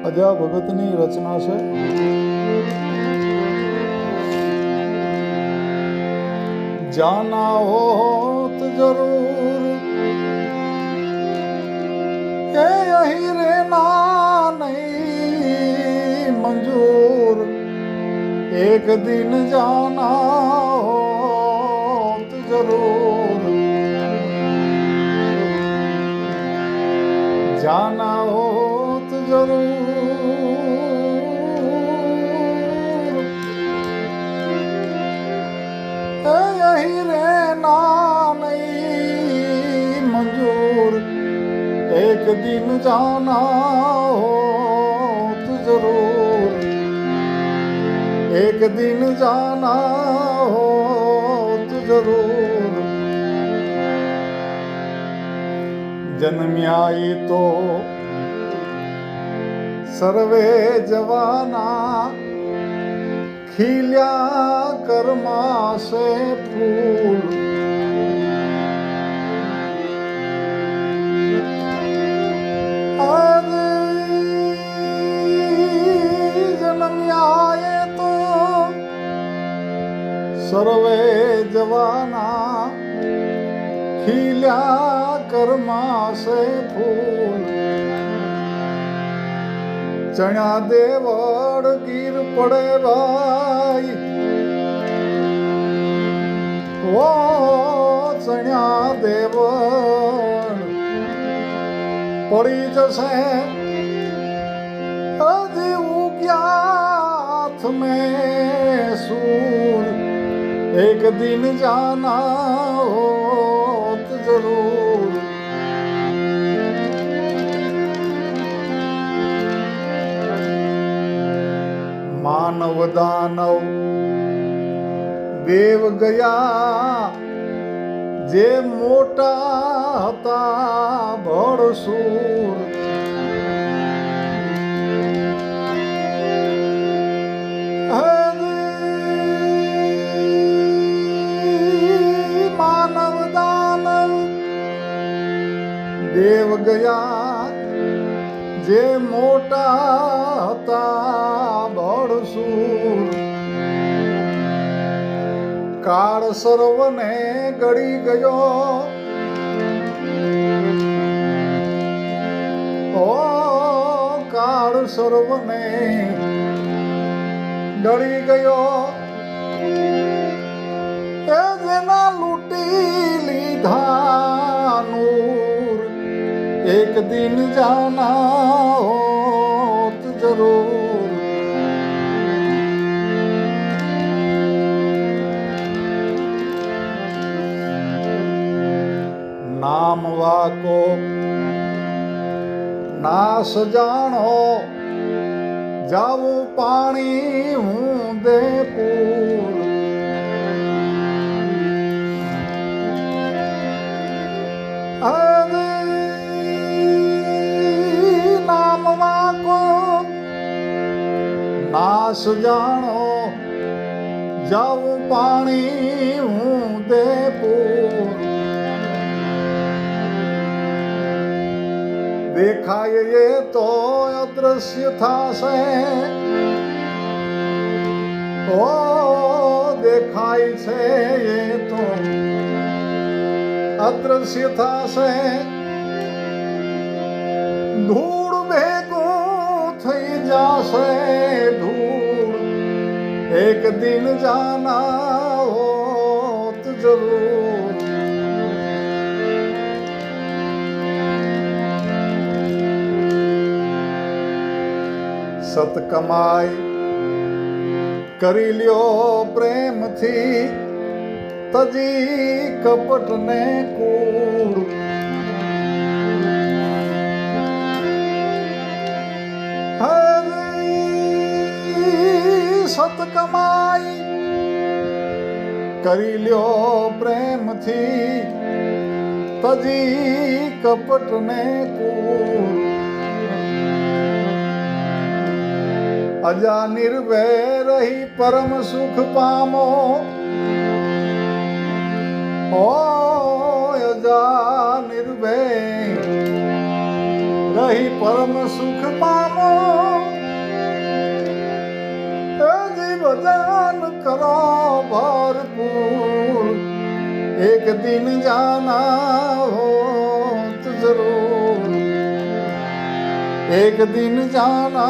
અજા ભગતની રચના છે. જાના હોત જરૂર એ અહીં રેના નહીં મંજૂર, એક દિન જાના હોત જરૂર, જાના હોત જરૂર એ અહીં રહેના નહીં મંજૂર, એક દિન જાના હોત જરૂર, એક દિન જાના હોત જરૂર. જન્મ્યા તો સર્વે જવાના, ખીલ્યા કર્મા સે ફૂલ. જન્મ્યા તો સર્વે જવાના, ખીલ્યા કર્મા સે ફૂલ. ચણ્યા દેવડ ગીર પડે ભાઈ, ઓ ચણ્યા દેવડ પડી જશે હજી ઉગ્યાથ મેં સૂર, એક દિન જાના હોત જરૂર. માનવ દાનવ દેવ ગયા, જે મોટા હતા ભળસૂર. માનવ દાનવ દેવ ગયા, જે મોટા હતા બળસૂર. કાળ સર્વને ગળી ગયો, ઓ કાળ સર્વને ગળી ગયો, એ જેના લૂંટી લીધા નૂર, એક દિન જાના હોત જરૂર. નામ વાકો નાશ જાણો, જાવું પાણી હું દે પૂર. નામ વાકો નાશ જાણો, જાવું પાણી હું દે પૂર. દેખાય એ તો અદ્રશ્ય થાશે, ઓ દેખાય છે એ તો અદ્રશ્ય થાશે. ધૂળ ભેગું થઈ જાશે ધૂળ, એક દિન જાના હોત જરૂર. સત કમાઈ કરી લ્યો પ્રેમથી, તજી કપટ ને કૂડ. સત કમાઈ કરી લ્યો પ્રેમથી, તજી કપટ ને કૂડ. અજા નિર્ભય રહી પરમ સુખ પામો, ઓ અજા નિર્ભય रही परम सुख पामो। जीव जान करो भरपूर, एक दिन जाना हो तो जरूर, एक दिन जाना